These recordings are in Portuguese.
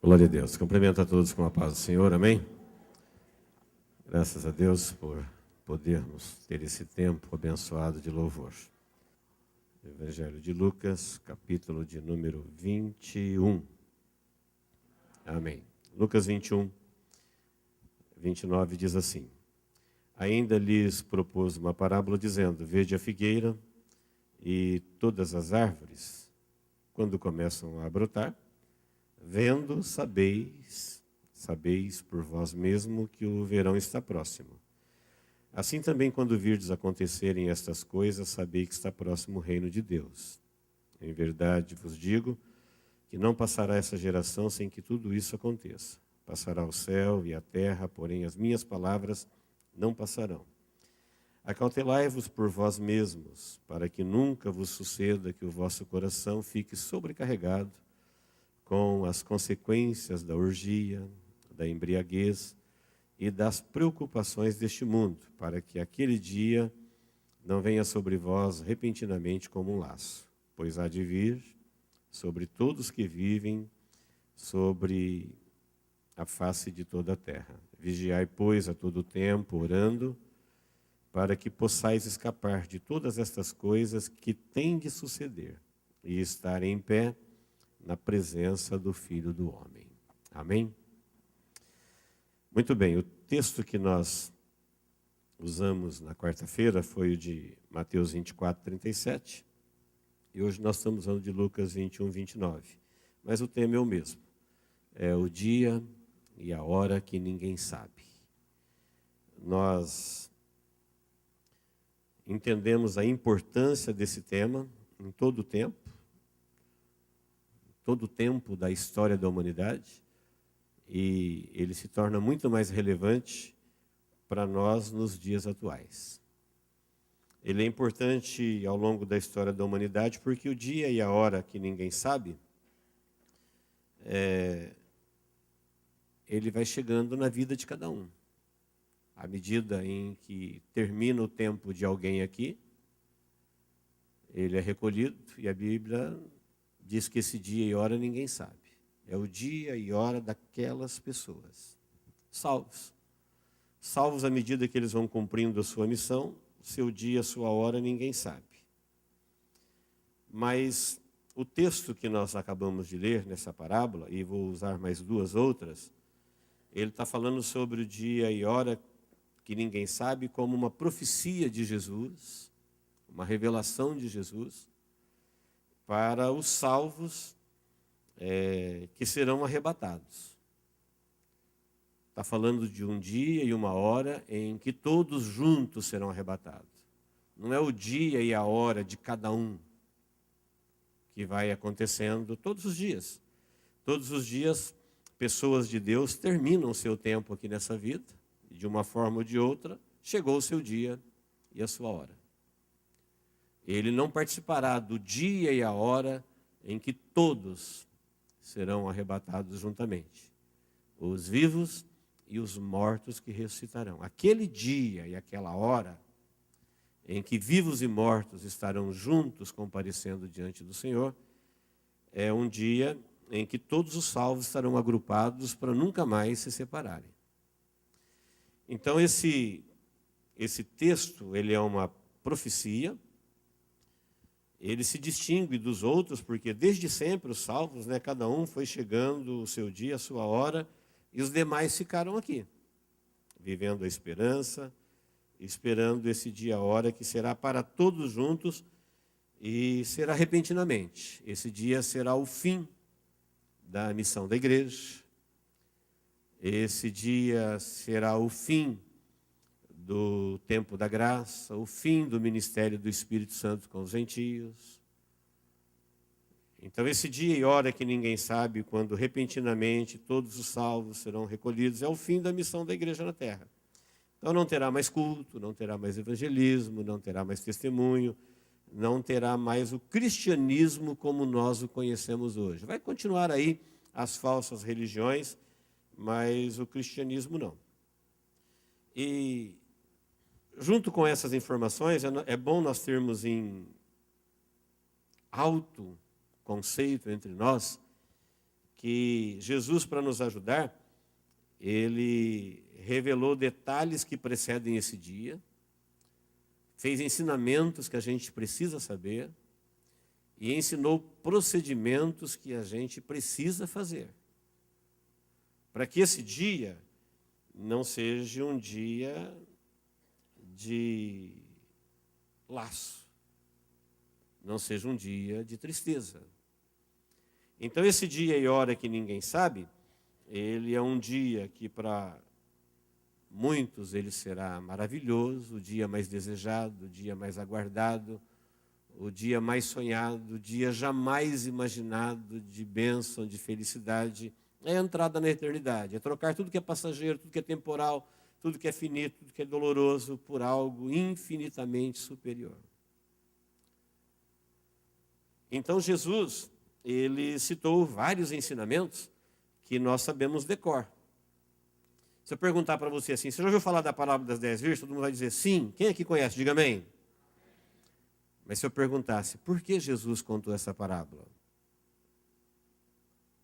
Glória a Deus. Cumprimento a todos com a paz do Senhor, amém? Graças a Deus por podermos ter esse tempo abençoado de louvor. Evangelho de Lucas, capítulo de número 21. Amém. Lucas 21, 29 diz assim: Ainda lhes propôs uma parábola dizendo: Vede a figueira e todas as árvores, quando começam a brotar, vendo, sabeis por vós mesmo que o verão está próximo. Assim também, quando virdes acontecerem estas coisas, sabei que está próximo o reino de Deus. Em verdade vos digo que não passará essa geração sem que tudo isso aconteça. Passará o céu e a terra, porém as minhas palavras não passarão. Acautelai-vos por vós mesmos, para que nunca vos suceda que o vosso coração fique sobrecarregado com as consequências da orgia, da embriaguez e das preocupações deste mundo, para que aquele dia não venha sobre vós repentinamente como um laço, pois há de vir sobre todos que vivem sobre a face de toda a terra. Vigiai, pois, a todo tempo, orando, para que possais escapar de todas estas coisas que têm de suceder e estar em pé na presença do Filho do Homem. Amém? Muito bem, o texto que nós usamos na quarta-feira foi o de Mateus 24, 37. E hoje nós estamos usando de Lucas 21, 29. Mas o tema é o mesmo. É o dia e a hora que ninguém sabe. Nós entendemos a importância desse tema em todo o tempo da história da humanidade, e ele se torna muito mais relevante para nós nos dias atuais. Ele é importante ao longo da história da humanidade porque o dia e a hora que ninguém sabe, ele vai chegando na vida de cada um. À medida em que termina o tempo de alguém aqui, ele é recolhido, e a Bíblia diz que esse dia e hora ninguém sabe. É o dia e hora daquelas pessoas. Salvos. Salvos à medida que eles vão cumprindo a sua missão, seu dia, sua hora, ninguém sabe. Mas o texto que nós acabamos de ler nessa parábola, e vou usar mais duas outras, ele está falando sobre o dia e hora que ninguém sabe, como uma profecia de Jesus, uma revelação de Jesus, para os salvos que serão arrebatados. Está falando de um dia e uma hora em que todos juntos serão arrebatados. Não é o dia e a hora de cada um que vai acontecendo todos os dias. Todos os dias, pessoas de Deus terminam o seu tempo aqui nessa vida, e de uma forma ou de outra, chegou o seu dia e a sua hora. Ele não participará do dia e a hora em que todos serão arrebatados juntamente. Os vivos e os mortos que ressuscitarão. Aquele dia e aquela hora em que vivos e mortos estarão juntos comparecendo diante do Senhor, é um dia em que todos os salvos estarão agrupados para nunca mais se separarem. Então esse texto, ele é uma profecia. Ele se distingue dos outros porque desde sempre os salvos, cada um foi chegando o seu dia, a sua hora, e os demais ficaram aqui, vivendo a esperança, esperando esse dia, a hora que será para todos juntos e será repentinamente. Esse dia será o fim da missão da igreja. Esse dia será o fim do tempo da graça, o fim do ministério do Espírito Santo com os gentios. Então esse dia e hora que ninguém sabe, quando repentinamente todos os salvos serão recolhidos, é o fim da missão da igreja na terra. Então não terá mais culto, não terá mais evangelismo, não terá mais testemunho, não terá mais o cristianismo como nós o conhecemos hoje. Vai continuar aí as falsas religiões, mas o cristianismo não. E junto com essas informações, é bom nós termos em alto conceito entre nós que Jesus, para nos ajudar, ele revelou detalhes que precedem esse dia, fez ensinamentos que a gente precisa saber e ensinou procedimentos que a gente precisa fazer, para que esse dia não seja um dia de laço, não seja um dia de tristeza. Então, esse dia e hora que ninguém sabe, ele é um dia que para muitos ele será maravilhoso, o dia mais desejado, o dia mais aguardado, o dia mais sonhado, o dia jamais imaginado de bênção, de felicidade. É a entrada na eternidade, é trocar tudo que é passageiro, tudo que é temporal, tudo que é finito, tudo que é doloroso, por algo infinitamente superior. Então Jesus, ele citou vários ensinamentos que nós sabemos de cor. Se eu perguntar para você assim, você já ouviu falar da parábola das 10 virgens? Todo mundo vai dizer sim. Quem aqui conhece? Diga amém. Mas se eu perguntasse, por que Jesus contou essa parábola?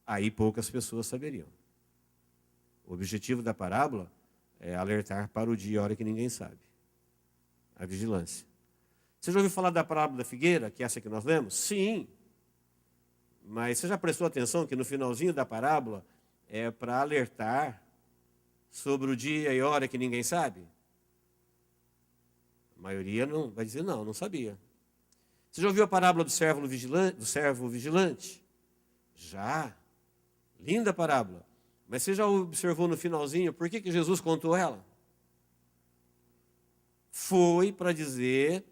Aí poucas pessoas saberiam. O objetivo da parábola é alertar para o dia e a hora que ninguém sabe. A vigilância. Você já ouviu falar da parábola da figueira, que é essa que nós lemos? Sim. Mas você já prestou atenção que no finalzinho da parábola é para alertar sobre o dia e hora que ninguém sabe? A maioria não vai dizer não sabia. Você já ouviu a parábola do servo vigilante? Já. Linda parábola. Mas você já observou no finalzinho por que Jesus contou ela? Foi para dizer,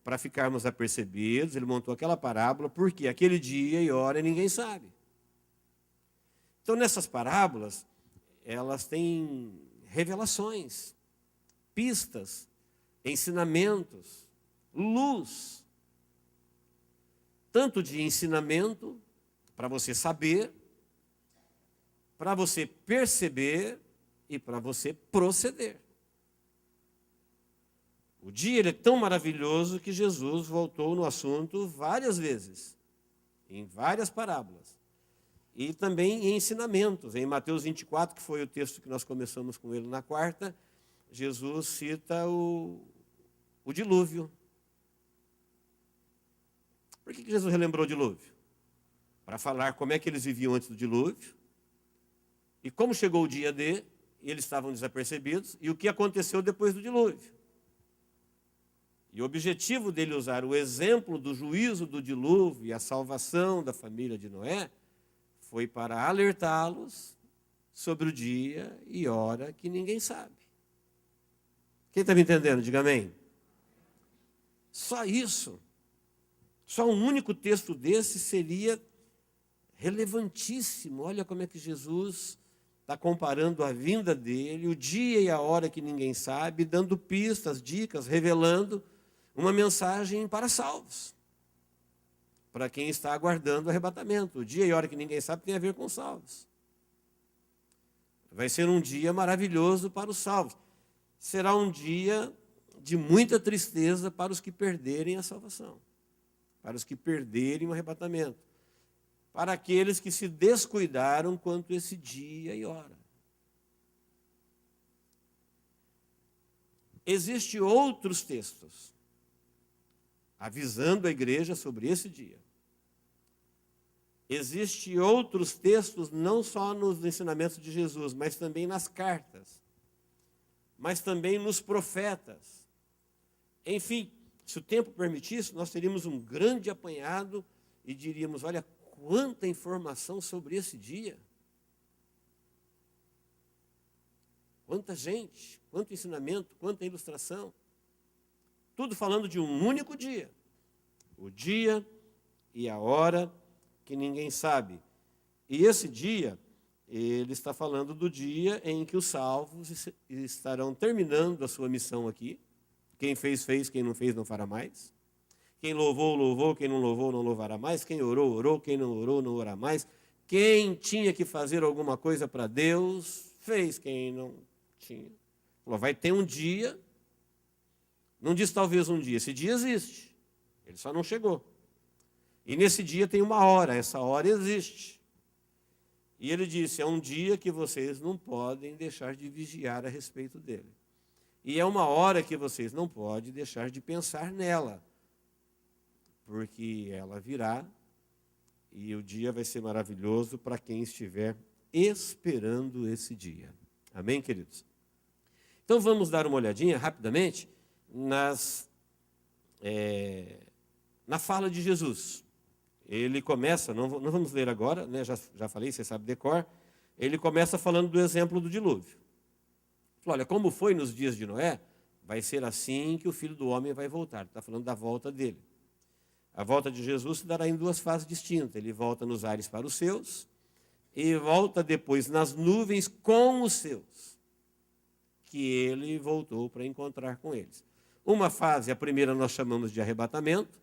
para ficarmos apercebidos, ele montou aquela parábola, porque aquele dia e hora ninguém sabe. Então, nessas parábolas, elas têm revelações, pistas, ensinamentos, luz. Tanto de ensinamento, para você saber, para você perceber e para você proceder. O dia ele é tão maravilhoso que Jesus voltou no assunto várias vezes, em várias parábolas. E também em ensinamentos. Em Mateus 24, que foi o texto que nós começamos com ele na quarta, Jesus cita o dilúvio. Por que Jesus relembrou o dilúvio? Para falar como é que eles viviam antes do dilúvio, e como chegou o dia D, e eles estavam desapercebidos, e o que aconteceu depois do dilúvio. E o objetivo dele usar o exemplo do juízo do dilúvio e a salvação da família de Noé foi para alertá-los sobre o dia e hora que ninguém sabe. Quem está me entendendo? Diga amém. Só isso. Só um único texto desse seria relevantíssimo. Olha como é que Jesus está comparando a vinda dele, o dia e a hora que ninguém sabe, dando pistas, dicas, revelando uma mensagem para salvos. Para quem está aguardando o arrebatamento. O dia e a hora que ninguém sabe tem a ver com salvos. Vai ser um dia maravilhoso para os salvos. Será um dia de muita tristeza para os que perderem a salvação. Para os que perderem o arrebatamento. Para aqueles que se descuidaram quanto a esse dia e hora. Existem outros textos avisando a igreja sobre esse dia. Existem outros textos, não só nos ensinamentos de Jesus, mas também nas cartas, mas também nos profetas. Enfim, se o tempo permitisse, nós teríamos um grande apanhado e diríamos, olha, quanta informação sobre esse dia. Quanta gente, quanto ensinamento, quanta ilustração. Tudo falando de um único dia. O dia e a hora que ninguém sabe. E esse dia, ele está falando do dia em que os salvos estarão terminando a sua missão aqui. Quem fez, fez. Quem não fez, não fará mais. Quem louvou, louvou. Quem não louvou, não louvará mais. Quem orou, orou. Quem não orou, não orará mais. Quem tinha que fazer alguma coisa para Deus, fez. Quem não tinha. Falou, vai ter um dia. Não diz talvez um dia. Esse dia existe. Ele só não chegou. E nesse dia tem uma hora. Essa hora existe. E ele disse, é um dia que vocês não podem deixar de vigiar a respeito dele. E é uma hora que vocês não podem deixar de pensar nela, porque ela virá e o dia vai ser maravilhoso para quem estiver esperando esse dia. Amém, queridos? Então vamos dar uma olhadinha rapidamente na fala de Jesus. Ele começa, não vamos ler agora, né? Já falei, você sabe de cor. Ele começa falando do exemplo do dilúvio. Fala, olha, como foi nos dias de Noé, vai ser assim que o Filho do Homem vai voltar. Está falando da volta dele. A volta de Jesus se dará em duas fases distintas. Ele volta nos ares para os seus e volta depois nas nuvens com os seus, que ele voltou para encontrar com eles. Uma fase, a primeira nós chamamos de arrebatamento,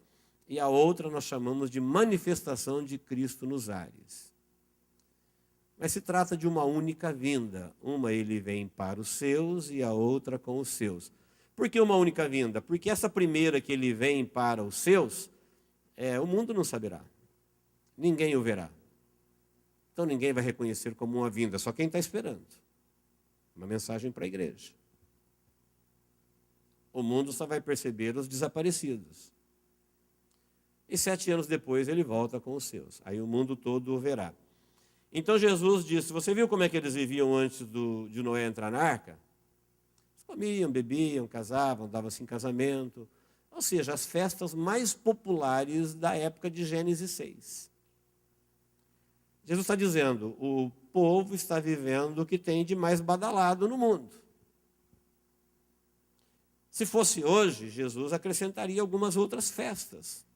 e a outra nós chamamos de manifestação de Cristo nos ares. Mas se trata de uma única vinda. Uma ele vem para os seus e a outra com os seus. Por que uma única vinda? Porque essa primeira que ele vem para os seus, o mundo não saberá. Ninguém o verá. Então ninguém vai reconhecer como uma vinda, só quem está esperando. Uma mensagem para a igreja. O mundo só vai perceber os desaparecidos. E 7 anos depois ele volta com os seus. Aí o mundo todo o verá. Então Jesus disse, você viu como é que eles viviam antes de Noé entrar na arca? Eles comiam, bebiam, casavam, davam-se em casamento. Ou seja, as festas mais populares da época de Gênesis 6. Jesus está dizendo, o povo está vivendo o que tem de mais badalado no mundo. Se fosse hoje, Jesus acrescentaria algumas outras festas,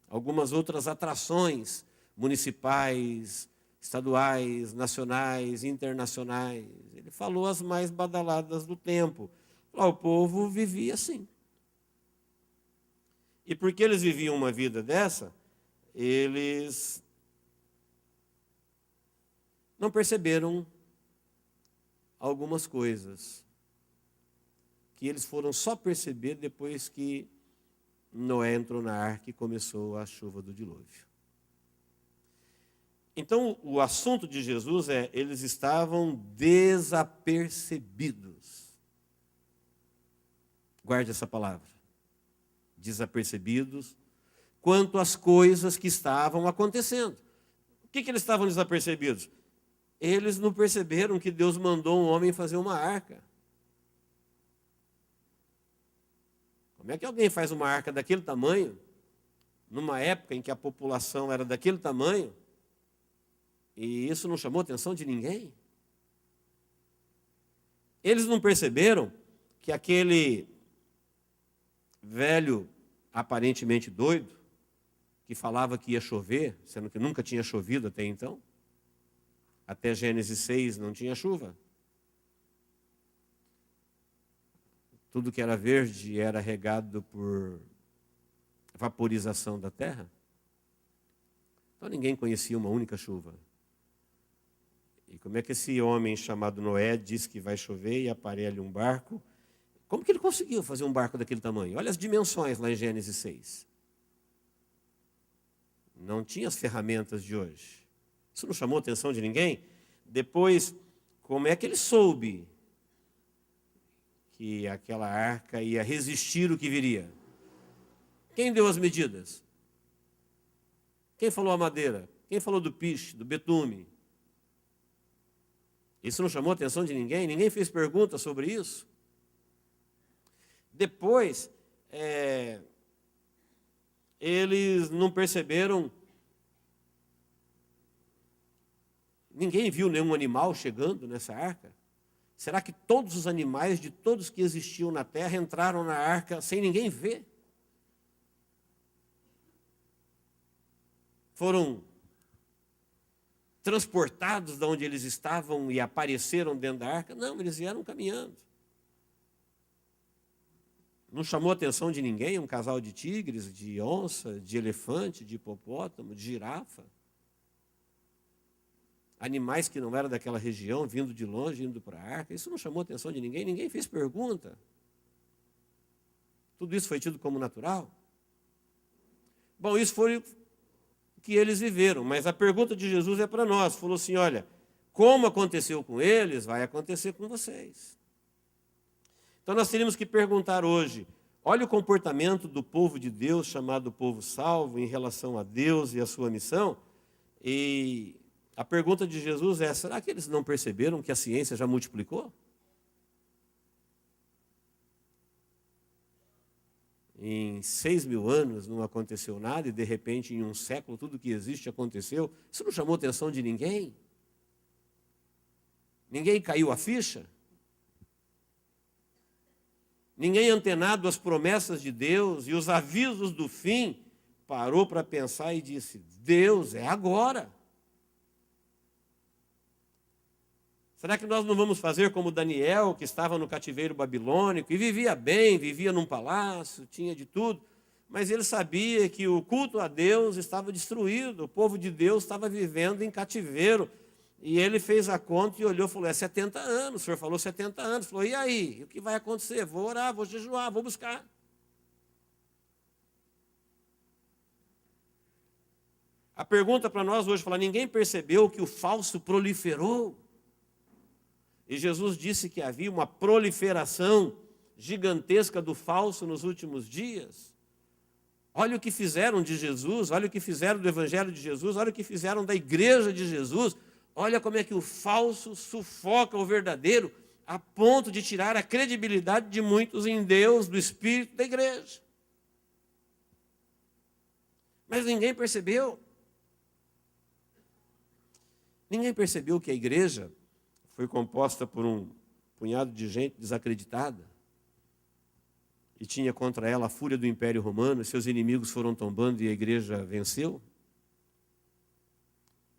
algumas outras atrações municipais, estaduais, nacionais, internacionais. Ele falou as mais badaladas do tempo. O povo vivia assim. E porque eles viviam uma vida dessa, eles não perceberam algumas coisas que eles foram só perceber depois que Noé entrou na arca e começou a chuva do dilúvio. Então, o assunto de Jesus eles estavam desapercebidos. Guarde essa palavra. Desapercebidos quanto às coisas que estavam acontecendo. O que eles estavam desapercebidos? Eles não perceberam que Deus mandou um homem fazer uma arca. Como é que alguém faz uma arca daquele tamanho, numa época em que a população era daquele tamanho, e isso não chamou a atenção de ninguém? Eles não perceberam que aquele velho, aparentemente doido, que falava que ia chover, sendo que nunca tinha chovido até então, até Gênesis 6 não tinha chuva. Tudo que era verde era regado por vaporização da terra. Então ninguém conhecia uma única chuva. E como é que esse homem chamado Noé diz que vai chover e aparelha um barco? Como que ele conseguiu fazer um barco daquele tamanho? Olha as dimensões lá em Gênesis 6. Não tinha as ferramentas de hoje. Isso não chamou a atenção de ninguém? Depois, como é que ele soube que aquela arca ia resistir o que viria? Quem deu as medidas? Quem falou a madeira? Quem falou do piche, do betume? Isso não chamou a atenção de ninguém? Ninguém fez pergunta sobre isso? Depois, eles não perceberam. Ninguém viu nenhum animal chegando nessa arca? Será que todos os animais de todos que existiam na terra entraram na arca sem ninguém ver? Foram transportados de onde eles estavam e apareceram dentro da arca? Não, eles vieram caminhando. Não chamou a atenção de ninguém um casal de tigres, de onça, de elefante, de hipopótamo, de girafa? Animais que não eram daquela região, vindo de longe, indo para a arca. Isso não chamou a atenção de ninguém, ninguém fez pergunta. Tudo isso foi tido como natural? Bom, isso foi o que eles viveram, mas a pergunta de Jesus é para nós. Falou assim, olha, Como aconteceu com eles, vai acontecer com vocês. Então nós teríamos que perguntar hoje, olha o comportamento do povo de Deus, chamado povo salvo, em relação a Deus e a sua missão. E a pergunta de Jesus é, será que eles não perceberam que a ciência já multiplicou? Em 6.000 anos não aconteceu nada e de repente em um século tudo que existe aconteceu. Isso não chamou a atenção de ninguém? Ninguém caiu a ficha? Ninguém antenado às promessas de Deus e os avisos do fim parou para pensar e disse, Deus, é agora. Será que nós não vamos fazer como Daniel, que estava no cativeiro babilônico e vivia bem, vivia num palácio, tinha de tudo, mas ele sabia que o culto a Deus estava destruído, o povo de Deus estava vivendo em cativeiro. E ele fez a conta e olhou e falou, é 70 anos, o senhor falou 70 anos. Falou, e aí, o que vai acontecer? Vou orar, vou jejuar, vou buscar. A pergunta para nós hoje, fala, ninguém percebeu que o falso proliferou? E Jesus disse que havia uma proliferação gigantesca do falso nos últimos dias. Olha o que fizeram de Jesus, olha o que fizeram do Evangelho de Jesus, olha o que fizeram da igreja de Jesus. Olha como é que o falso sufoca o verdadeiro, a ponto de tirar a credibilidade de muitos em Deus, do Espírito da igreja. Mas ninguém percebeu. Ninguém percebeu que a igreja foi composta por um punhado de gente desacreditada e tinha contra ela a fúria do Império Romano, e seus inimigos foram tombando e a igreja venceu?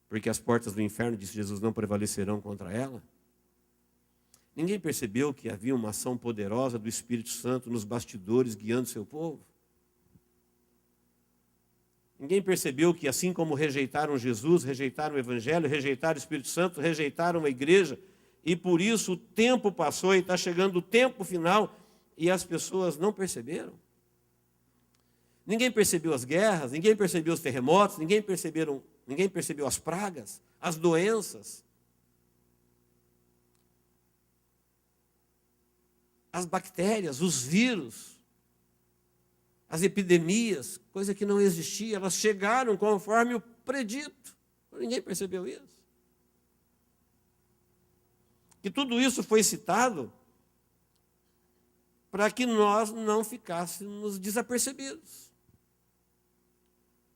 Porque as portas do inferno, disse Jesus, não prevalecerão contra ela? Ninguém percebeu que havia uma ação poderosa do Espírito Santo nos bastidores guiando seu povo? Ninguém percebeu que assim como rejeitaram Jesus, rejeitaram o Evangelho, rejeitaram o Espírito Santo, rejeitaram a igreja, e por isso o tempo passou e está chegando o tempo final e as pessoas não perceberam? Ninguém percebeu as guerras, ninguém percebeu os terremotos, ninguém percebeu as pragas, as doenças, as bactérias, os vírus, as epidemias, coisa que não existia, elas chegaram conforme o predito. Ninguém percebeu isso. Que tudo isso foi citado para que nós não ficássemos desapercebidos.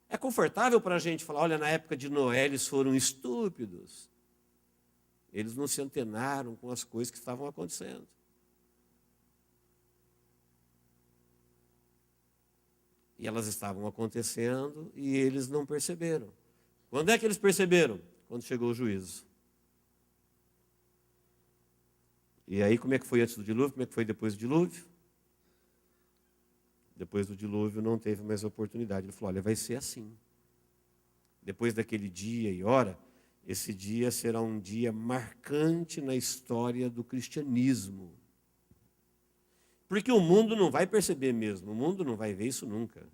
É confortável para a gente falar, olha, na época de Noé eles foram estúpidos. Eles não se antenaram com as coisas que estavam acontecendo. E elas estavam acontecendo e eles não perceberam. Quando é que eles perceberam? Quando chegou o juízo. E aí, como é que foi antes do dilúvio? Como é que foi depois do dilúvio? Depois do dilúvio não teve mais oportunidade. Ele falou, olha, vai ser assim. Depois daquele dia e hora, esse dia será um dia marcante na história do cristianismo. Porque o mundo não vai perceber mesmo, o mundo não vai ver isso nunca.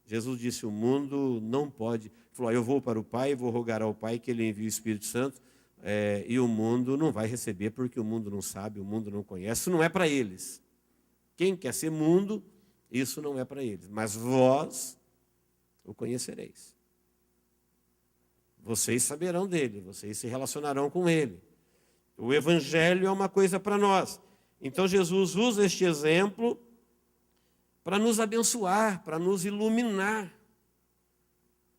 Jesus disse, o mundo não pode. Ele falou, eu vou para o Pai, vou rogar ao Pai que Ele envie o Espírito Santo, e o mundo não vai receber porque o mundo não sabe, o mundo não conhece, isso não é para eles. Quem quer ser mundo, isso não é para eles. Mas vós o conhecereis. Vocês saberão dele, vocês se relacionarão com ele. O Evangelho é uma coisa para nós. Então Jesus usa este exemplo para nos abençoar, para nos iluminar.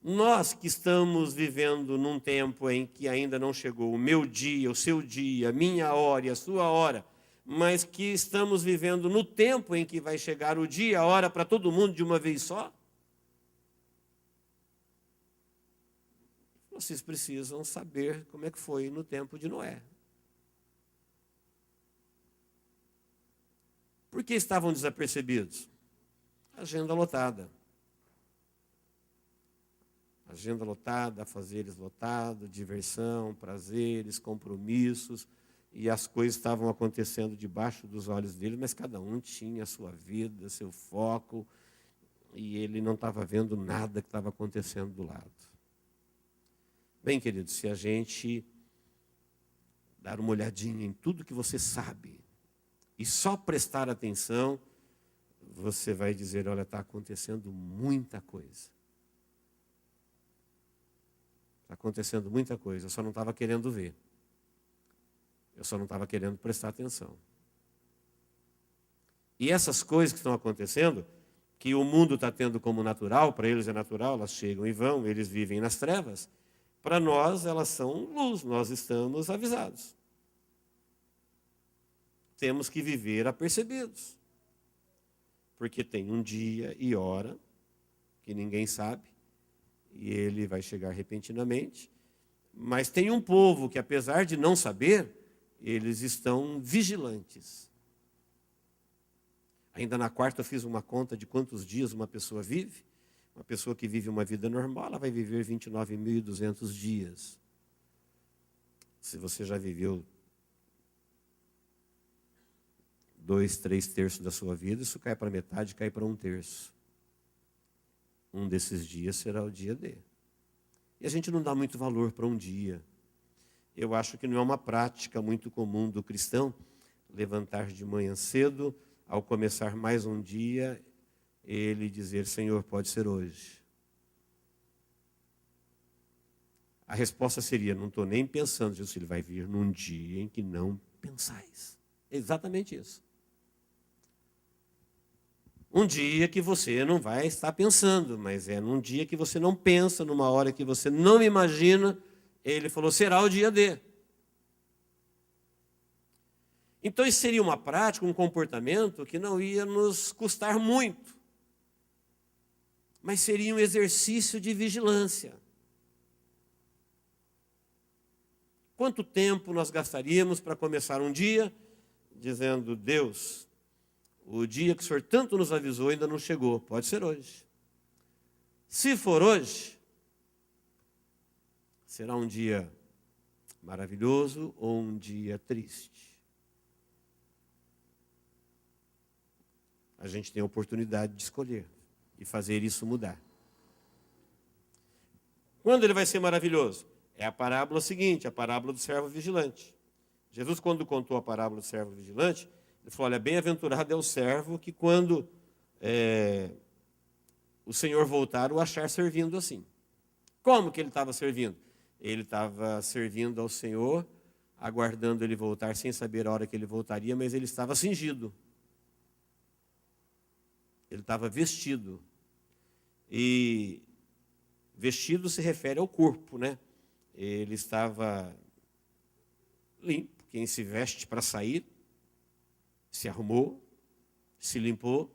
Nós que estamos vivendo num tempo em que ainda não chegou o meu dia, o seu dia, a minha hora e a sua hora, mas que estamos vivendo no tempo em que vai chegar o dia, a hora para todo mundo de uma vez só, vocês precisam saber como é que foi no tempo de Noé. Por que estavam desapercebidos? Agenda lotada. Agenda lotada, afazeres lotados, diversão, prazeres, compromissos, e as coisas estavam acontecendo debaixo dos olhos dele, mas cada um tinha a sua vida, seu foco, e ele não estava vendo nada que estava acontecendo do lado. Bem, queridos, se a gente dar uma olhadinha em tudo que você sabe e só prestar atenção, você vai dizer, olha, está acontecendo muita coisa. Está acontecendo muita coisa, eu só não estava querendo ver. Eu só não estava querendo prestar atenção. E essas coisas que estão acontecendo, que o mundo está tendo como natural, para eles é natural, elas chegam e vão, eles vivem nas trevas. Para nós, elas são luz, nós estamos avisados. Temos que viver apercebidos. Porque tem um dia e hora que ninguém sabe, e ele vai chegar repentinamente. Mas tem um povo que, apesar de não saber, eles estão vigilantes. Ainda na quarta eu fiz uma conta de quantos dias uma pessoa vive. Uma pessoa que vive uma vida normal, ela vai viver 29.200 dias. Se você já viveu 2, 3/3 da sua vida, isso cai para metade, cai para 1/3. Um desses dias será o dia D. E a gente não dá muito valor para um dia. Eu acho que não é uma prática muito comum do cristão levantar de manhã cedo, ao começar mais um dia, ele dizer, Senhor, pode ser hoje. A resposta seria, não estou nem pensando, Jesus, ele vai vir num dia em que não pensais. É exatamente isso. Um dia que você não vai estar pensando, mas é num dia que você não pensa, numa hora que você não imagina, ele falou, será o dia D. Então, isso seria uma prática, um comportamento que não ia nos custar muito, mas seria um exercício de vigilância. Quanto tempo nós gastaríamos para começar um dia dizendo, Deus, o dia que o Senhor tanto nos avisou ainda não chegou, pode ser hoje. Se for hoje, será um dia maravilhoso ou um dia triste? A gente tem a oportunidade de escolher e fazer isso mudar. Quando ele vai ser maravilhoso? É a parábola seguinte, a parábola do servo vigilante. Jesus, quando contou a parábola do servo vigilante, ele falou, olha, bem-aventurado é o servo que quando o Senhor voltar, o achar servindo assim. Como que ele estava servindo? Ele estava servindo ao Senhor, aguardando ele voltar, sem saber a hora que ele voltaria, mas ele estava cingido. Ele estava vestido. E vestido se refere ao corpo, né? Ele estava limpo. Quem se veste para sair, se arrumou, se limpou,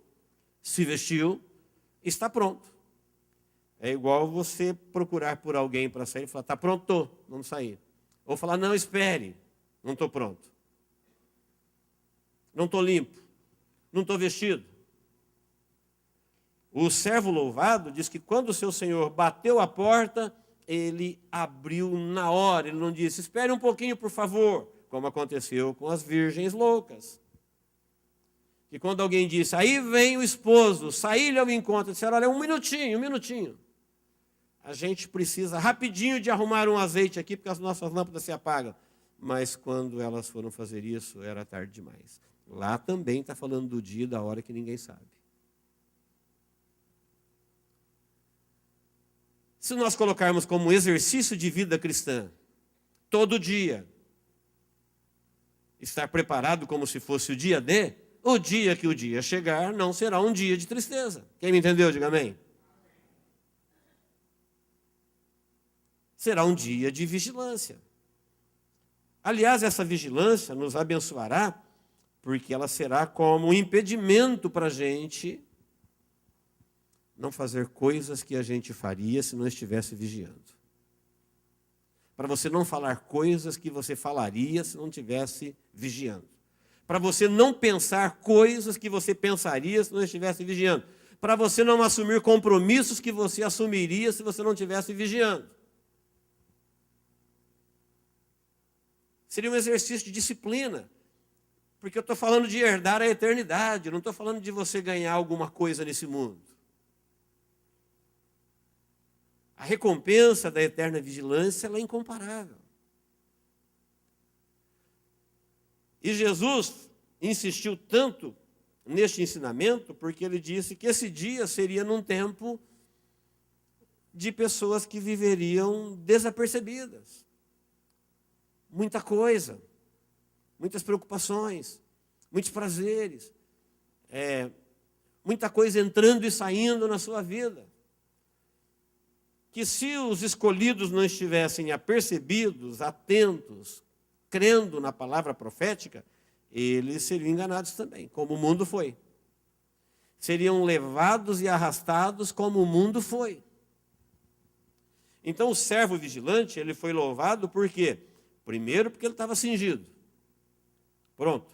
se vestiu, está pronto. É igual você procurar por alguém para sair e falar, está pronto? Tô, vamos sair. Ou falar, não, espere, não estou pronto. Não estou limpo, não estou vestido. O servo louvado diz que quando o seu senhor bateu a porta, ele abriu na hora. Ele não disse, espere um pouquinho, por favor, como aconteceu com as virgens loucas. E quando alguém disse, aí vem o esposo, saí-lhe ao encontro, disseram, olha, um minutinho. A gente precisa rapidinho de arrumar um azeite aqui, porque as nossas lâmpadas se apagam. Mas quando elas foram fazer isso, era tarde demais. Lá também está falando do dia e da hora que ninguém sabe. Se nós colocarmos como exercício de vida cristã, todo dia, estar preparado como se fosse o dia D, o dia que o dia chegar não será um dia de tristeza. Quem me entendeu, diga amém. Será um dia de vigilância. Aliás, essa vigilância nos abençoará, porque ela será como um impedimento para a gente não fazer coisas que a gente faria se não estivesse vigiando. Para você não falar coisas que você falaria se não estivesse vigiando. Para você não pensar coisas que você pensaria se não estivesse vigiando. Para você não assumir compromissos que você assumiria se você não estivesse vigiando. Seria um exercício de disciplina. Porque eu estou falando de herdar a eternidade, não estou falando de você ganhar alguma coisa nesse mundo. A recompensa da eterna vigilância ela é incomparável. E Jesus insistiu tanto neste ensinamento porque ele disse que esse dia seria num tempo de pessoas que viveriam desapercebidas. Muita coisa, muitas preocupações, muitos prazeres, muita coisa entrando e saindo na sua vida. Que se os escolhidos não estivessem apercebidos, atentos, crendo na palavra profética, eles seriam enganados também, como o mundo foi. Seriam levados e arrastados como o mundo foi. Então o servo vigilante, ele foi louvado por quê? Primeiro porque ele estava cingido. Pronto.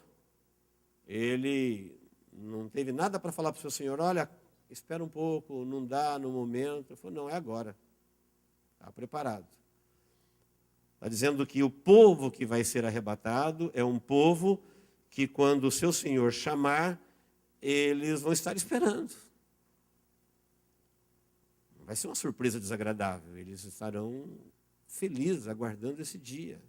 Ele não teve nada para falar para o seu senhor, olha, espera um pouco, não dá no momento. Ele falou, não, é agora. Está preparado. Está dizendo que o povo que vai ser arrebatado é um povo que quando o seu senhor chamar, eles vão estar esperando. Não vai ser uma surpresa desagradável, eles estarão felizes aguardando esse dia.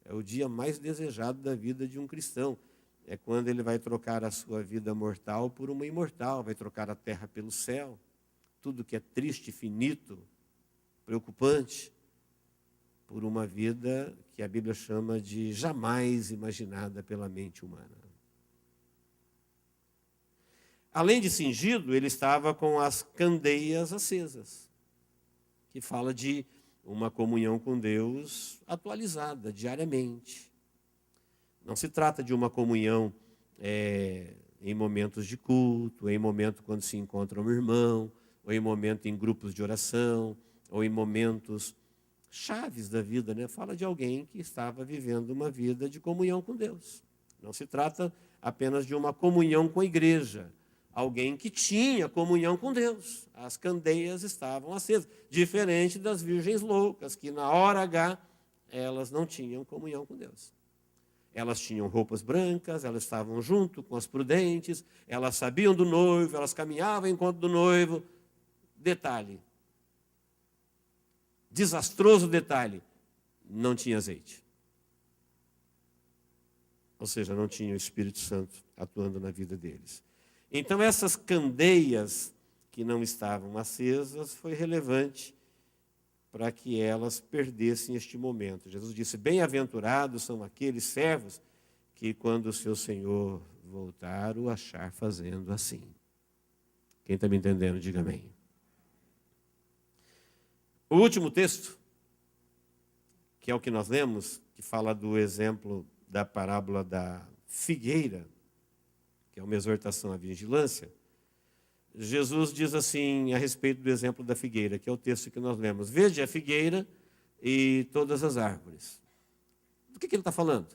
É o dia mais desejado da vida de um cristão. É quando ele vai trocar a sua vida mortal por uma imortal, vai trocar a terra pelo céu. Tudo que é triste, finito, preocupante, por uma vida que a Bíblia chama de jamais imaginada pela mente humana. Além de cingido, ele estava com as candeias acesas, que fala de uma comunhão com Deus atualizada diariamente. Não se trata de uma comunhão em momentos de culto, em momento quando se encontra um irmão, ou em momento em grupos de oração, ou em momentos chaves da vida, né? Fala de alguém que estava vivendo uma vida de comunhão com Deus. Não se trata apenas de uma comunhão com a igreja. Alguém que tinha comunhão com Deus. As candeias estavam acesas. Diferente das virgens loucas, que na hora H, elas não tinham comunhão com Deus. Elas tinham roupas brancas, elas estavam junto com as prudentes, elas sabiam do noivo, elas caminhavam em encontro do noivo. Detalhe. Desastroso detalhe, não tinha azeite. Ou seja, não tinha o Espírito Santo atuando na vida deles. Então essas candeias que não estavam acesas foi relevante para que elas perdessem este momento. Jesus disse, bem-aventurados são aqueles servos que quando o seu Senhor voltar, o achar fazendo assim. Quem está me entendendo, diga amém. O último texto, que é o que nós lemos, que fala do exemplo da parábola da figueira, que é uma exortação à vigilância, Jesus diz assim a respeito do exemplo da figueira, que é o texto que nós lemos. Veja a figueira e todas as árvores. Do que ele está falando?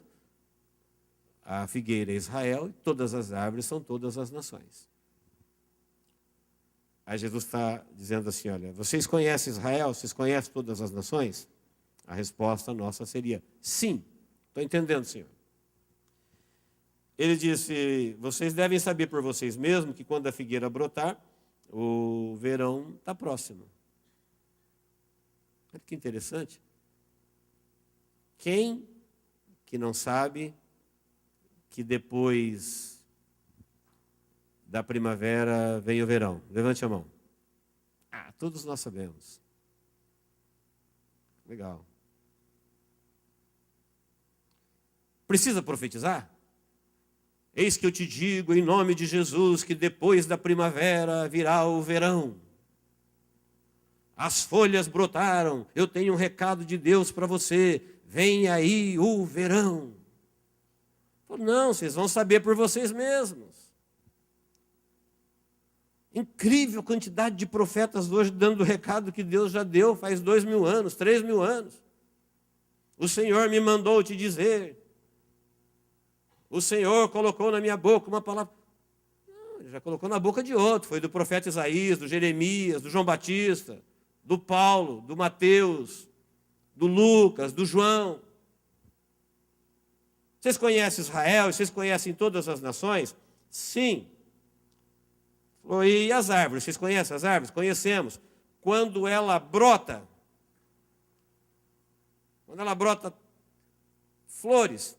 A figueira é Israel e todas as árvores são todas as nações. Aí Jesus está dizendo assim, olha, vocês conhecem Israel? Vocês conhecem todas as nações? A resposta nossa seria, sim. Estou entendendo, Senhor. Ele disse, vocês devem saber por vocês mesmos que quando a figueira brotar, o verão está próximo. Olha que interessante. Quem que não sabe que depois da primavera vem o verão? Levante a mão. Ah, todos nós sabemos. Legal. Precisa profetizar? Eis que eu te digo, em nome de Jesus, que depois da primavera virá o verão. As folhas brotaram, eu tenho um recado de Deus para você, vem aí o verão. Não, vocês vão saber por vocês mesmos. Incrível quantidade de profetas hoje dando o recado que Deus já deu faz 2.000 anos, 3.000 anos. O Senhor me mandou te dizer. O Senhor colocou na minha boca uma palavra. Não, ele já colocou na boca de outro. Foi do profeta Isaías, do Jeremias, do João Batista, do Paulo, do Mateus, do Lucas, do João. Vocês conhecem Israel? Vocês conhecem todas as nações? Sim. E as árvores? Vocês conhecem as árvores? Conhecemos. Quando ela brota flores,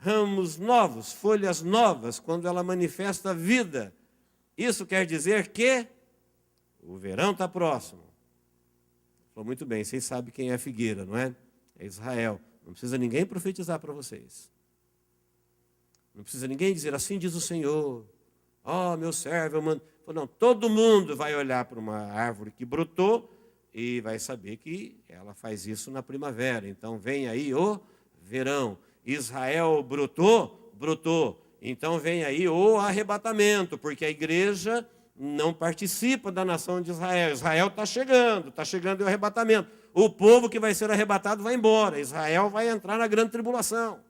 ramos novos, folhas novas, quando ela manifesta vida. Isso quer dizer que o verão está próximo. Falou muito bem, vocês sabem quem é a figueira, não é? É Israel. Não precisa ninguém profetizar para vocês. Não precisa ninguém dizer, assim diz o Senhor. Ó, meu servo, eu mando. Não, todo mundo vai olhar para uma árvore que brotou e vai saber que ela faz isso na primavera. Então vem aí o verão. Israel brotou, brotou. Então vem aí o arrebatamento, porque a igreja não participa da nação de Israel. Israel está chegando o arrebatamento. O povo que vai ser arrebatado vai embora. Israel vai entrar na grande tribulação.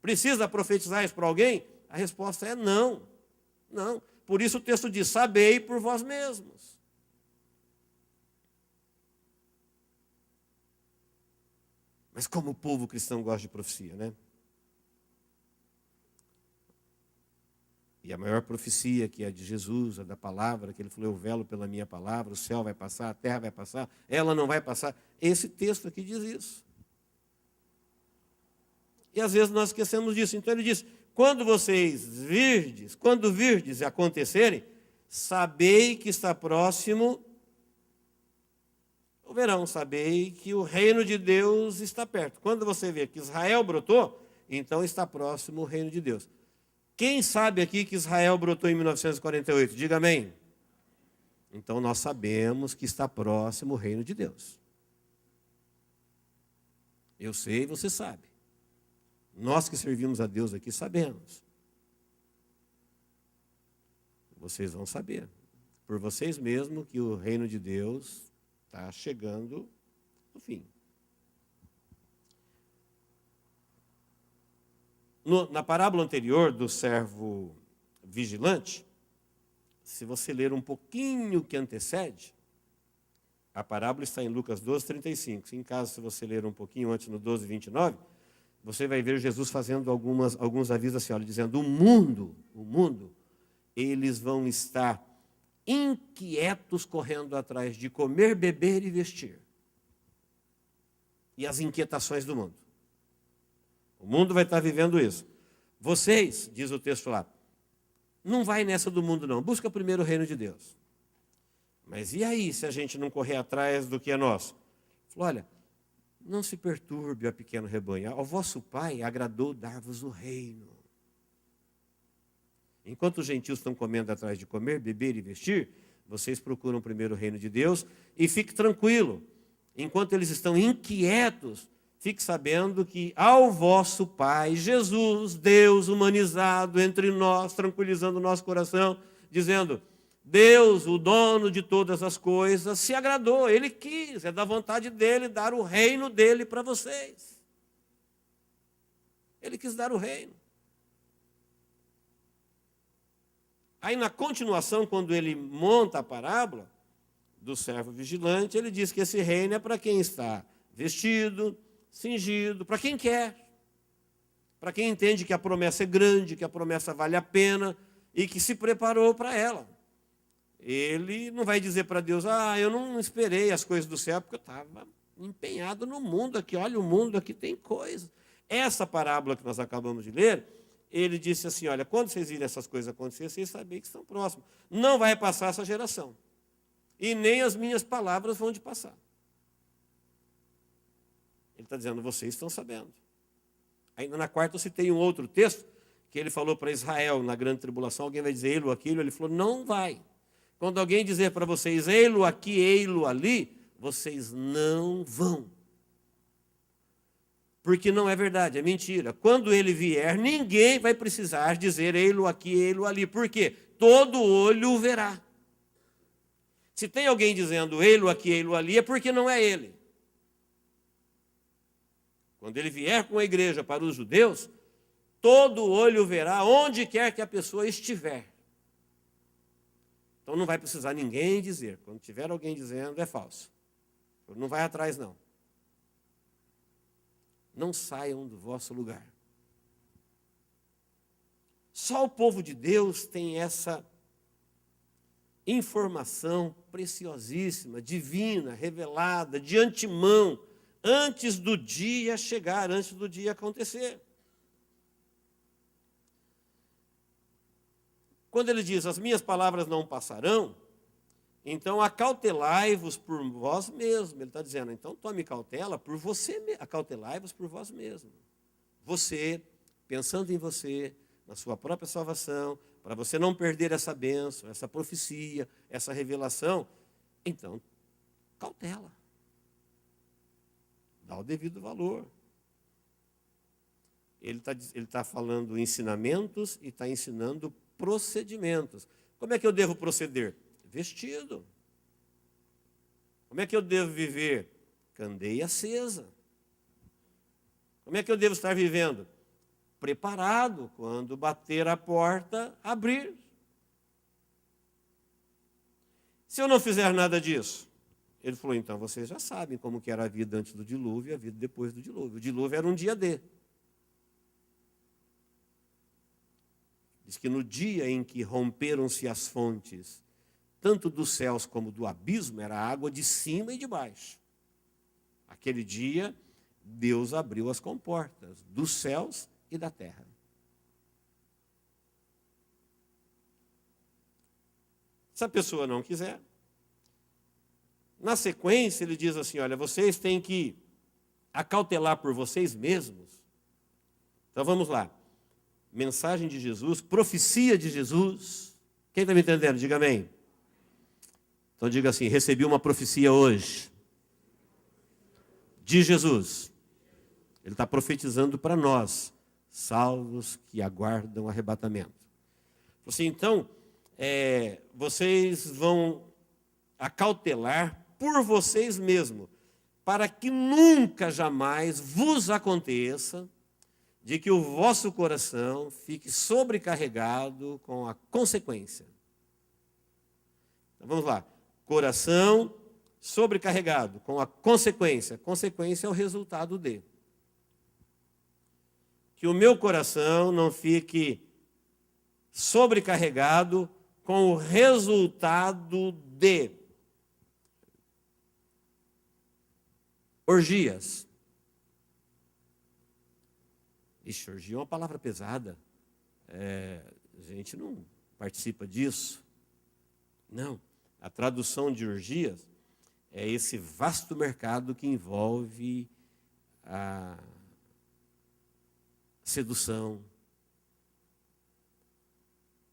Precisa profetizar isso para alguém? A resposta é não. Não. Por isso o texto diz, sabei por vós mesmos. Mas como o povo cristão gosta de profecia, né? E a maior profecia, que é a de Jesus, a da palavra, que ele falou, eu velo pela minha palavra, o céu vai passar, a terra vai passar, ela não vai passar. Esse texto aqui diz isso. E às vezes nós esquecemos disso. Então ele diz, quando virdes acontecerem, sabei que está próximo o verão, sabei que o reino de Deus está perto. Quando você vê que Israel brotou, então está próximo o reino de Deus. Quem sabe aqui que Israel brotou em 1948? Diga amém. Então nós sabemos que está próximo o reino de Deus. Eu sei, você sabe. Nós que servimos a Deus aqui sabemos. Vocês vão saber, por vocês mesmos, que o reino de Deus está chegando no fim. Na parábola anterior do servo vigilante, se você ler um pouquinho que antecede, a parábola está em Lucas 12, 35. Em caso, se você ler um pouquinho antes, no 12, 29, você vai ver Jesus fazendo alguns avisos assim, olha, dizendo, o mundo, eles vão estar inquietos correndo atrás de comer, beber e vestir. E as inquietações do mundo. O mundo vai estar vivendo isso. Vocês, diz o texto lá, não vai nessa do mundo não, busca primeiro o reino de Deus. Mas e aí se a gente não correr atrás do que é nosso? Falou, olha, não se perturbe, ó pequeno rebanho, ao vosso Pai agradou dar-vos o reino. Enquanto os gentios estão comendo atrás de comer, beber e vestir, vocês procuram primeiro o reino de Deus e fique tranquilo. Enquanto eles estão inquietos, fique sabendo que ao vosso Pai, Jesus, Deus humanizado entre nós, tranquilizando o nosso coração, dizendo, Deus, o dono de todas as coisas, se agradou, Ele quis, é da vontade dEle dar o reino dEle para vocês. Ele quis dar o reino. Aí na continuação, quando ele monta a parábola do servo vigilante, ele diz que esse reino é para quem está vestido, cingido, para quem quer. Para quem entende que a promessa é grande, que a promessa vale a pena e que se preparou para ela. Ele não vai dizer para Deus, eu não esperei as coisas do céu, porque eu estava empenhado no mundo aqui. Olha, o mundo aqui tem coisas. Essa parábola que nós acabamos de ler, ele disse assim, olha, quando vocês virem essas coisas acontecer, vocês sabem que estão próximos. Não vai passar essa geração. E nem as minhas palavras vão de passar. Ele está dizendo, vocês estão sabendo. Ainda na quarta eu citei um outro texto, que ele falou para Israel, na grande tribulação, alguém vai dizer, ei-lo aquilo, ele falou, não vai. Quando alguém dizer para vocês, ei-lo aqui, ei-lo ali, vocês não vão. Porque não é verdade, é mentira. Quando ele vier, ninguém vai precisar dizer ei-lo aqui, ei-lo ali. Por quê? Todo olho o verá. Se tem alguém dizendo ei-lo aqui, ei-lo ali, é porque não é ele. Quando ele vier com a igreja para os judeus, todo olho o verá, onde quer que a pessoa estiver. Então não vai precisar ninguém dizer. Quando tiver alguém dizendo, é falso. Não vai atrás, não. Não saiam do vosso lugar. Só o povo de Deus tem essa informação preciosíssima, divina, revelada, de antemão, antes do dia chegar, antes do dia acontecer. quando ele diz, as minhas palavras não passarão, então acautelai-vos por vós mesmos. Ele está dizendo, então tome cautela por você mesmo, acautelai-vos por vós mesmo. Você, pensando em você, na sua própria salvação, para você não perder essa bênção, essa profecia, essa revelação, então, cautela. Dá o devido valor. Ele está falando ensinamentos e está ensinando procedimentos. Como é que eu devo proceder? Vestido. Como é que eu devo viver? Candeia acesa. Como é que eu devo estar vivendo? Preparado, quando bater a porta, abrir. Se eu não fizer nada disso, ele falou, então vocês já sabem como que era a vida antes do dilúvio e a vida depois do dilúvio. O dilúvio era um dia D. Diz que no dia em que romperam-se as fontes, tanto dos céus como do abismo, era água de cima e de baixo. Aquele dia, Deus abriu as comportas dos céus e da terra. Se a pessoa não quiser, na sequência ele diz assim, olha, vocês têm que acautelar por vocês mesmos. Então vamos lá. Mensagem de Jesus, profecia de Jesus. Quem está me entendendo? Diga amém. Então diga assim, recebi uma profecia hoje. De Jesus. Ele está profetizando para nós, salvos que aguardam o arrebatamento. Assim, então, vocês vão acautelar por vocês mesmos, para que nunca, jamais vos aconteça de que o vosso coração fique sobrecarregado com a consequência. Então, vamos lá. Coração sobrecarregado com a consequência. Consequência é o resultado de. Que o meu coração não fique sobrecarregado com o resultado de orgias. Ixi, orgia é uma palavra pesada. A gente não participa disso. Não. A tradução de orgias é esse vasto mercado que envolve a sedução.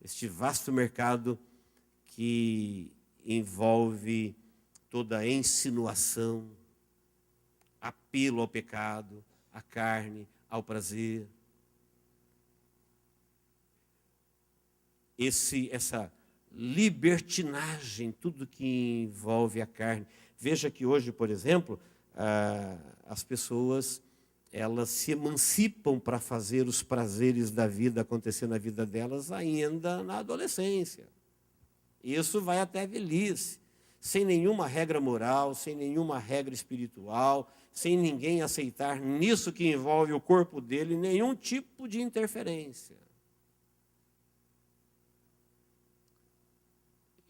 Este vasto mercado que envolve toda a insinuação, apelo ao pecado, à carne, ao prazer. Essa libertinagem, tudo que envolve a carne. Veja que hoje, por exemplo, as pessoas, elas se emancipam para fazer os prazeres da vida acontecer na vida delas ainda na adolescência. Isso vai até a velhice, sem nenhuma regra moral, sem nenhuma regra espiritual, sem ninguém aceitar nisso que envolve o corpo dele nenhum tipo de interferência.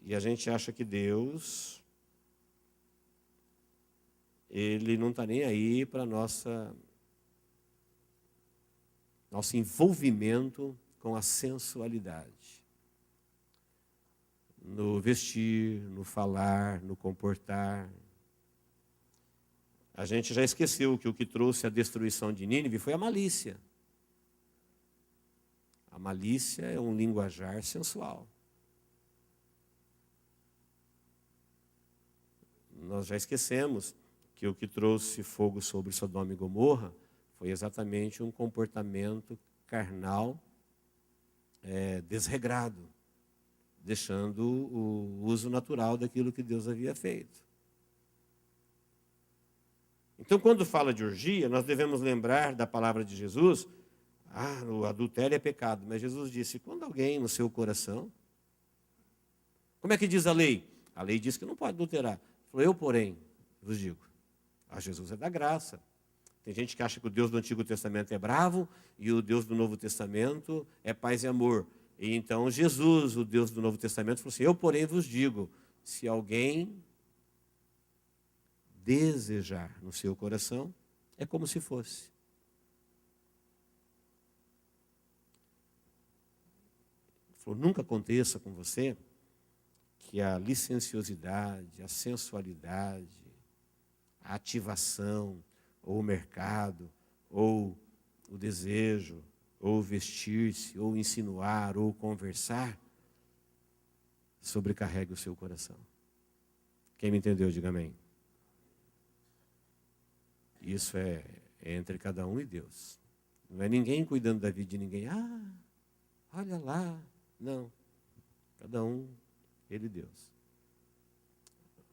E a gente acha que Deus, Ele não está nem aí para nosso envolvimento com a sensualidade. No vestir, no falar, no comportar. A gente já esqueceu que o que trouxe a destruição de Nínive foi a malícia. A malícia é um linguajar sensual. Nós já esquecemos que o que trouxe fogo sobre Sodoma e Gomorra foi exatamente um comportamento carnal desregrado, deixando o uso natural daquilo que Deus havia feito. Então, quando fala de orgia, nós devemos lembrar da palavra de Jesus. O adultério é pecado, mas Jesus disse, quando alguém no seu coração... Como é que diz a lei? A lei diz que não pode adulterar. Eu, porém, vos digo, Jesus é da graça. Tem gente que acha que o Deus do Antigo Testamento é bravo e o Deus do Novo Testamento é paz e amor. E então Jesus, o Deus do Novo Testamento, falou assim, eu, porém, vos digo, se alguém desejar no seu coração, é como se fosse. falou, nunca aconteça com você que a licenciosidade, a sensualidade, a ativação, ou o mercado, ou o desejo, ou vestir-se, ou insinuar, ou conversar, sobrecarregue o seu coração. Quem me entendeu, diga amém. Isso é entre cada um e Deus. Não é ninguém cuidando da vida de ninguém. Ah, olha lá. Não. Cada um, ele e Deus.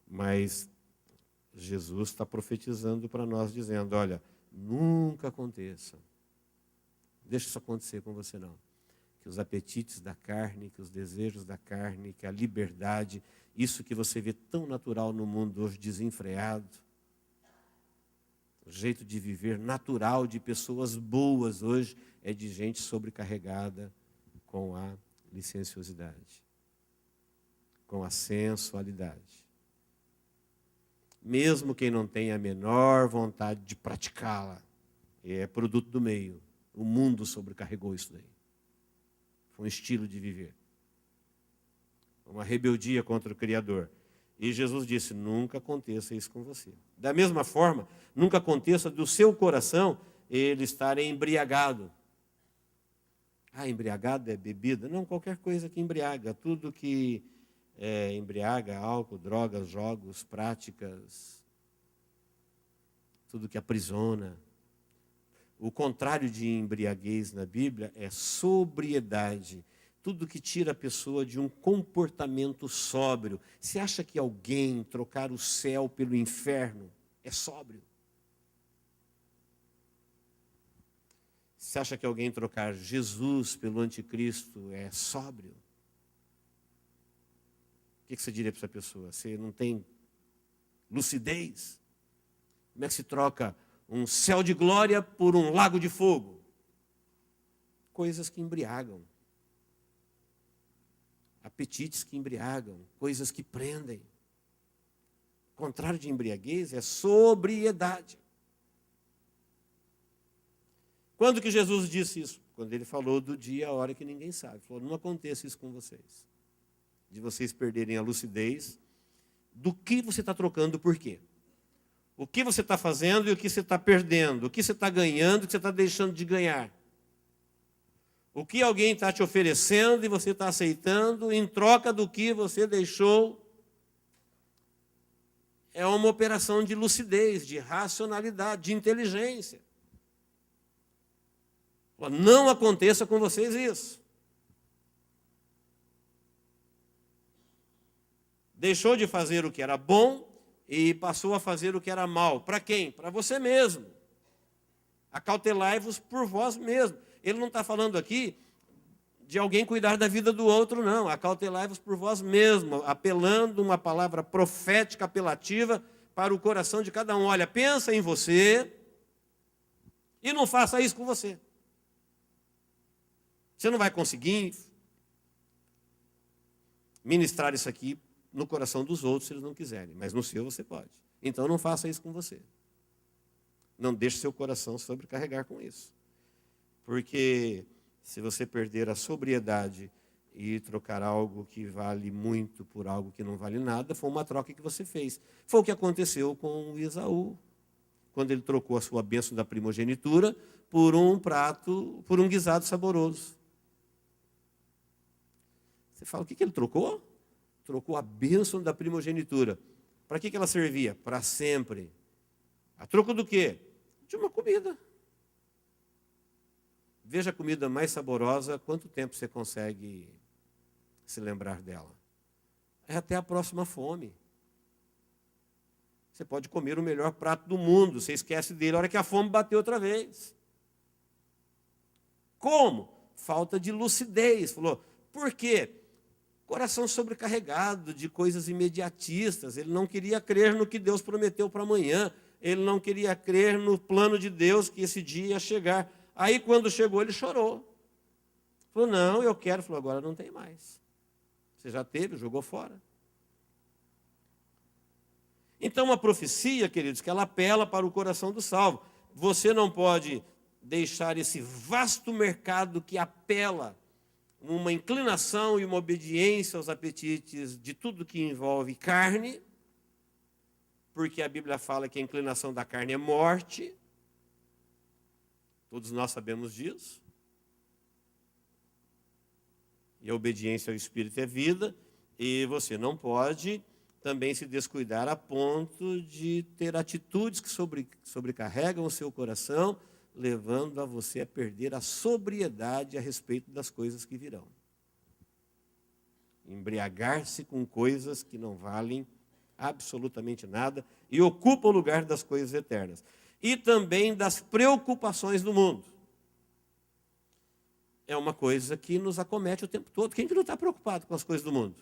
Mas Jesus está profetizando para nós, dizendo, olha, nunca aconteça. Deixa isso acontecer com você, não. Que os apetites da carne, que os desejos da carne, que a liberdade, isso que você vê tão natural no mundo hoje, desenfreado, o jeito de viver natural de pessoas boas hoje é de gente sobrecarregada com a licenciosidade, com a sensualidade. Mesmo quem não tem a menor vontade de praticá-la, é produto do meio. O mundo sobrecarregou isso daí. Foi um estilo de viver. Uma rebeldia contra o Criador. E Jesus disse, nunca aconteça isso com você. Da mesma forma, nunca aconteça do seu coração ele estar embriagado. Ah, embriagado é bebida? Não, qualquer coisa que embriaga. Tudo que embriaga, álcool, drogas, jogos, práticas, tudo que aprisiona. O contrário de embriaguez na Bíblia é sobriedade. Tudo que tira a pessoa de um comportamento sóbrio. Você acha que alguém trocar o céu pelo inferno é sóbrio? Você acha que alguém trocar Jesus pelo anticristo é sóbrio? O que você diria para essa pessoa? Você não tem lucidez? Como é que se troca um céu de glória por um lago de fogo? Coisas que embriagam. Apetites que embriagam, coisas que prendem. O contrário de embriaguez é sobriedade. Quando que Jesus disse isso? Quando ele falou do dia e a hora que ninguém sabe. Ele falou, não aconteça isso com vocês. De vocês perderem a lucidez do que você está trocando por quê. O que você está fazendo e o que você está perdendo. O que você está ganhando e o que você está deixando de ganhar. O que alguém está te oferecendo e você está aceitando em troca do que você deixou. É uma operação de lucidez, de racionalidade, de inteligência. Não aconteça com vocês isso. Deixou de fazer o que era bom e passou a fazer o que era mal. Para quem? Para você mesmo. Acautelai-vos por vós mesmo. Ele não está falando aqui de alguém cuidar da vida do outro, não. Acautelai-vos por vós mesmo, apelando uma palavra profética, apelativa para o coração de cada um. Olha, pensa em você e não faça isso com você. Você não vai conseguir ministrar isso aqui no coração dos outros se eles não quiserem, mas no seu você pode. Então não faça isso com você. Não deixe seu coração sobrecarregar com isso. Porque se você perder a sobriedade e trocar algo que vale muito por algo que não vale nada, foi uma troca que você fez. Foi o que aconteceu com Esaú, quando ele trocou a sua bênção da primogenitura por um prato, por um guisado saboroso. Você fala, o que ele trocou? Trocou a bênção da primogenitura. Para que ela servia? Para sempre. A troco do quê? De uma comida. Veja a comida mais saborosa, quanto tempo você consegue se lembrar dela? É até a próxima fome. Você pode comer o melhor prato do mundo, você esquece dele a hora que a fome bateu outra vez. Como? Falta de lucidez. Falou, por quê? Coração sobrecarregado de coisas imediatistas. Ele não queria crer no que Deus prometeu para amanhã. Ele não queria crer no plano de Deus que esse dia ia chegar. Aí, quando chegou, ele chorou. Falou, não, eu quero. Falou, agora não tem mais. Você já teve, jogou fora. Então, uma profecia, queridos, que ela apela para o coração do salvo. Você não pode deixar esse vasto mercado que apela uma inclinação e uma obediência aos apetites de tudo que envolve carne, porque a Bíblia fala que a inclinação da carne é morte. Todos nós sabemos disso. E a obediência ao Espírito é vida, e você não pode também se descuidar a ponto de ter atitudes que sobrecarregam o seu coração, levando a você a perder a sobriedade a respeito das coisas que virão. Embriagar-se com coisas que não valem absolutamente nada e ocupam o lugar das coisas eternas. E também das preocupações do mundo. É uma coisa que nos acomete o tempo todo. Quem que não está preocupado com as coisas do mundo?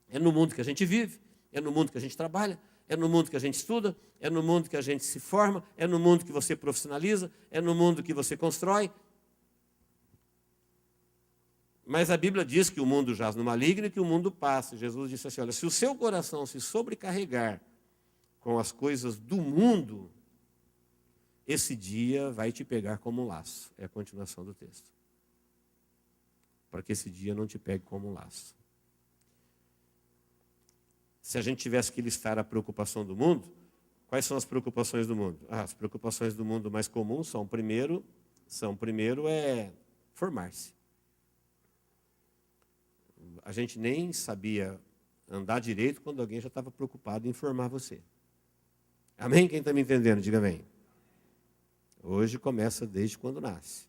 É no mundo que a gente vive, é no mundo que a gente trabalha, é no mundo que a gente estuda, é no mundo que a gente se forma, é no mundo que você profissionaliza, é no mundo que você constrói. Mas a Bíblia diz que o mundo jaz no maligno e que o mundo passa. Jesus disse assim, olha, se o seu coração se sobrecarregar com as coisas do mundo, esse dia vai te pegar como um laço. É a continuação do texto. Para que esse dia não te pegue como um laço. Se a gente tivesse que listar a preocupação do mundo, quais são as preocupações do mundo? As preocupações do mundo mais comuns são, primeiro é formar-se. A gente nem sabia andar direito quando alguém já estava preocupado em formar você. Amém? Quem está me entendendo? Diga amém. Hoje começa desde quando nasce.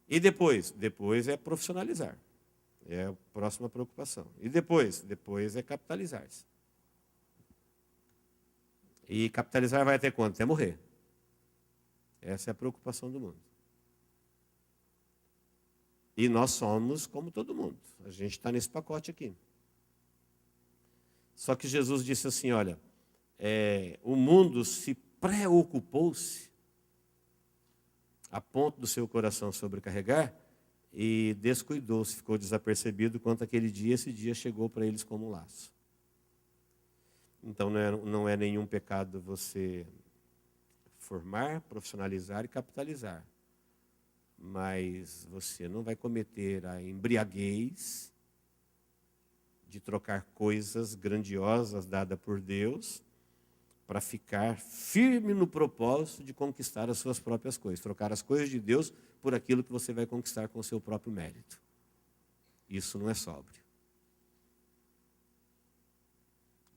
E depois? Depois é profissionalizar. É a próxima preocupação. E depois? Depois é capitalizar-se. E capitalizar vai até quando? Até morrer. Essa é a preocupação do mundo. E nós somos como todo mundo. A gente está nesse pacote aqui. Só que Jesus disse assim, olha, o mundo se preocupou-se a ponto do seu coração sobrecarregar e descuidou-se, ficou desapercebido quanto aquele dia, esse dia chegou para eles como um laço. Então não é nenhum pecado você formar, profissionalizar e capitalizar. Mas você não vai cometer a embriaguez de trocar coisas grandiosas dadas por Deus para ficar firme no propósito de conquistar as suas próprias coisas. Trocar as coisas de Deus por aquilo que você vai conquistar com o seu próprio mérito. Isso não é sóbrio.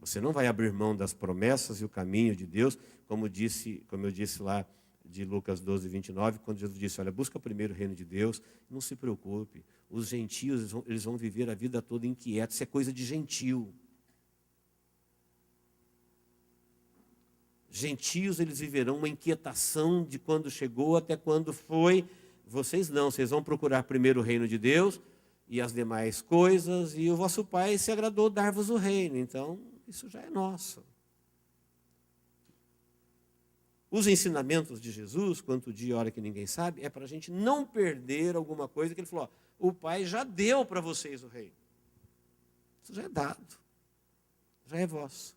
Você não vai abrir mão das promessas e o caminho de Deus, como eu disse lá de Lucas 12, 29, quando Jesus disse, olha, busca primeiro o reino de Deus, não se preocupe, os gentios eles vão viver a vida toda inquietos, isso é coisa de gentio. Gentios, eles viverão uma inquietação de quando chegou até quando foi. Vocês não, vocês vão procurar primeiro o reino de Deus e as demais coisas, e o vosso Pai se agradou dar-vos o reino. Então, isso já é nosso. Os ensinamentos de Jesus, quanto dia e hora que ninguém sabe, é para a gente não perder alguma coisa que ele falou, ó, o Pai já deu para vocês o reino. Isso já é dado, já é vosso.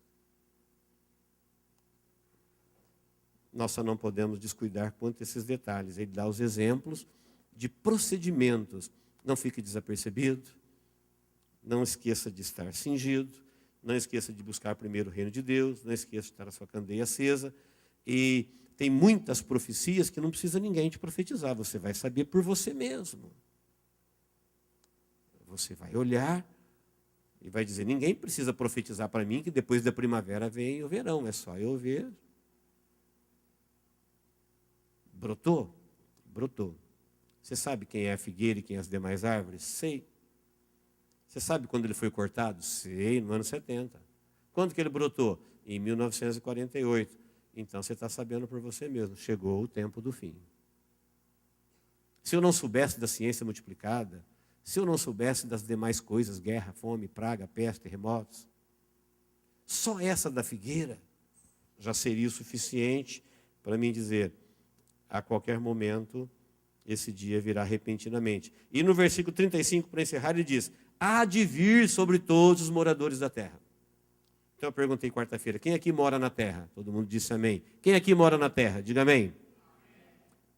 Nós só não podemos descuidar quanto a esses detalhes. Ele dá os exemplos de procedimentos. Não fique desapercebido, não esqueça de estar cingido, não esqueça de buscar primeiro o reino de Deus, não esqueça de estar a sua candeia acesa. E tem muitas profecias que não precisa ninguém te profetizar, você vai saber por você mesmo. Você vai olhar e vai dizer, ninguém precisa profetizar para mim que depois da primavera vem o verão, é só eu ver. Brotou? Brotou. Você sabe quem é a figueira e quem é as demais árvores? Sei. Você sabe quando ele foi cortado? Sei, no ano 70. Quando que ele brotou? Em 1948. Então você está sabendo por você mesmo, chegou o tempo do fim. Se eu não soubesse da ciência multiplicada, se eu não soubesse das demais coisas, guerra, fome, praga, peste, terremotos, só essa da figueira já seria o suficiente para mim dizer, a qualquer momento, esse dia virá repentinamente. E no versículo 35, para encerrar, ele diz, há de vir sobre todos os moradores da terra. Então eu perguntei quarta-feira, quem aqui mora na terra? Todo mundo disse amém. Quem aqui mora na terra? Diga amém.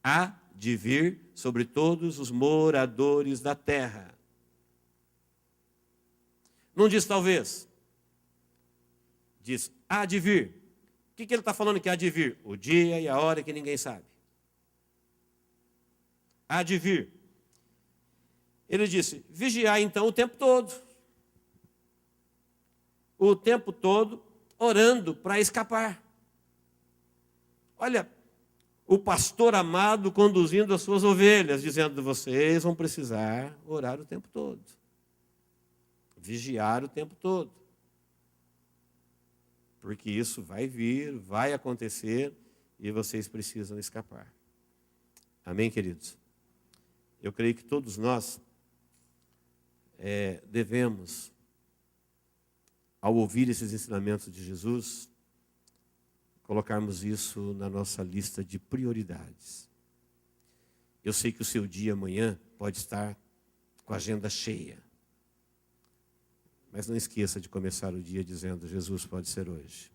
Há de vir sobre todos os moradores da terra. Não diz talvez. Diz, há de vir. O que ele está falando que há de vir? O dia e a hora que ninguém sabe. Há de vir. Ele disse, vigiar então o tempo todo. O tempo todo orando para escapar. Olha, o pastor amado conduzindo as suas ovelhas, dizendo, vocês vão precisar orar o tempo todo. Vigiar o tempo todo. Porque isso vai vir, vai acontecer e vocês precisam escapar. Amém, queridos? Eu creio que todos nós devemos, ao ouvir esses ensinamentos de Jesus, colocarmos isso na nossa lista de prioridades. Eu sei que o seu dia amanhã pode estar com a agenda cheia. Mas não esqueça de começar o dia dizendo, Jesus pode ser hoje.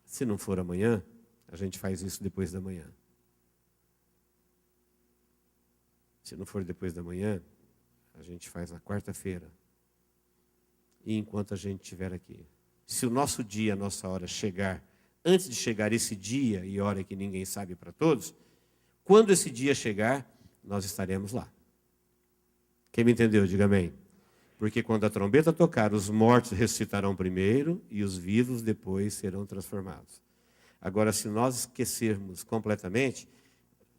Se não for amanhã, a gente faz isso depois da manhã. Se não for depois da manhã, a gente faz na quarta-feira. E enquanto a gente estiver aqui. Se o nosso dia, a nossa hora chegar, antes de chegar esse dia e hora que ninguém sabe para todos, quando esse dia chegar, nós estaremos lá. Quem me entendeu, diga amém. Porque quando a trombeta tocar, os mortos ressuscitarão primeiro e os vivos depois serão transformados. Agora, se nós esquecermos completamente,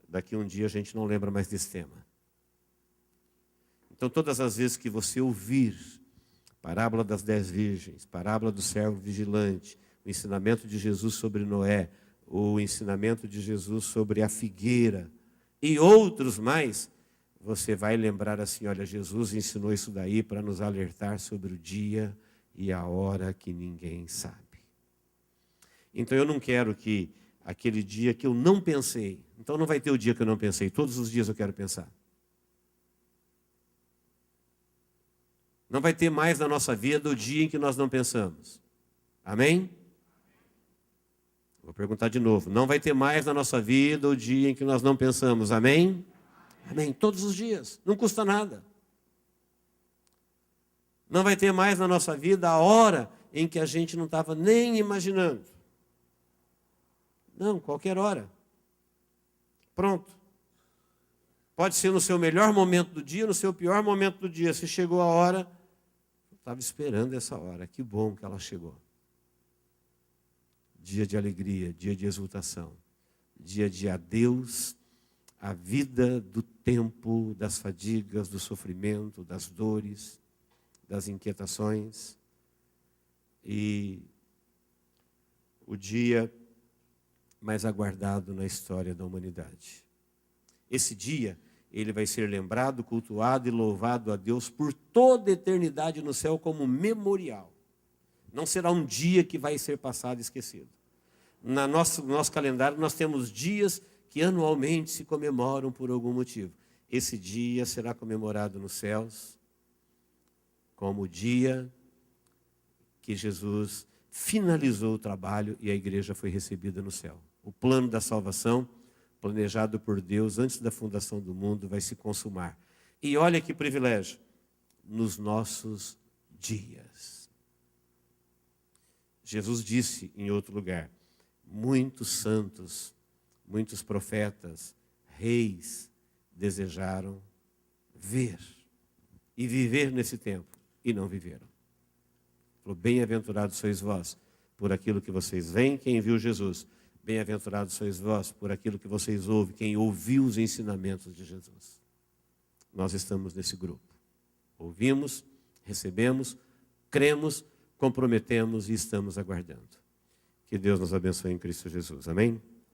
daqui a um dia a gente não lembra mais desse tema. Então, todas as vezes que você ouvir parábola das 10 virgens, parábola do servo vigilante, o ensinamento de Jesus sobre Noé, o ensinamento de Jesus sobre a figueira e outros mais, você vai lembrar assim, olha, Jesus ensinou isso daí para nos alertar sobre o dia e a hora que ninguém sabe. Então eu não quero que aquele dia que eu não pensei, então não vai ter o dia que eu não pensei, todos os dias eu quero pensar. Não vai ter mais na nossa vida o dia em que nós não pensamos. Amém? Vou perguntar de novo. Não vai ter mais na nossa vida o dia em que nós não pensamos. Amém? Amém. Todos os dias. Não custa nada. Não vai ter mais na nossa vida a hora em que a gente não estava nem imaginando. Não, qualquer hora. Pronto. Pode ser no seu melhor momento do dia, no seu pior momento do dia. Se chegou a hora, eu estava esperando essa hora. Que bom que ela chegou. Dia de alegria, dia de exultação. Dia de adeus à vida do tempo, das fadigas, do sofrimento, das dores, das inquietações. E o dia mais aguardado na história da humanidade. Esse dia, ele vai ser lembrado, cultuado e louvado a Deus por toda a eternidade no céu como memorial. Não será um dia que vai ser passado e esquecido. No nosso calendário, nós temos dias que anualmente se comemoram por algum motivo. Esse dia será comemorado nos céus como o dia que Jesus finalizou o trabalho e a igreja foi recebida no céu. O plano da salvação, planejado por Deus antes da fundação do mundo, vai se consumar. E olha que privilégio, nos nossos dias. Jesus disse em outro lugar, muitos santos, muitos profetas, reis, desejaram ver e viver nesse tempo, e não viveram. Falou, bem-aventurados sois vós, por aquilo que vocês veem, quem viu Jesus. Bem-aventurados sois vós, por aquilo que vocês ouvem, quem ouviu os ensinamentos de Jesus. Nós estamos nesse grupo. Ouvimos, recebemos, cremos, comprometemos e estamos aguardando. Que Deus nos abençoe em Cristo Jesus. Amém?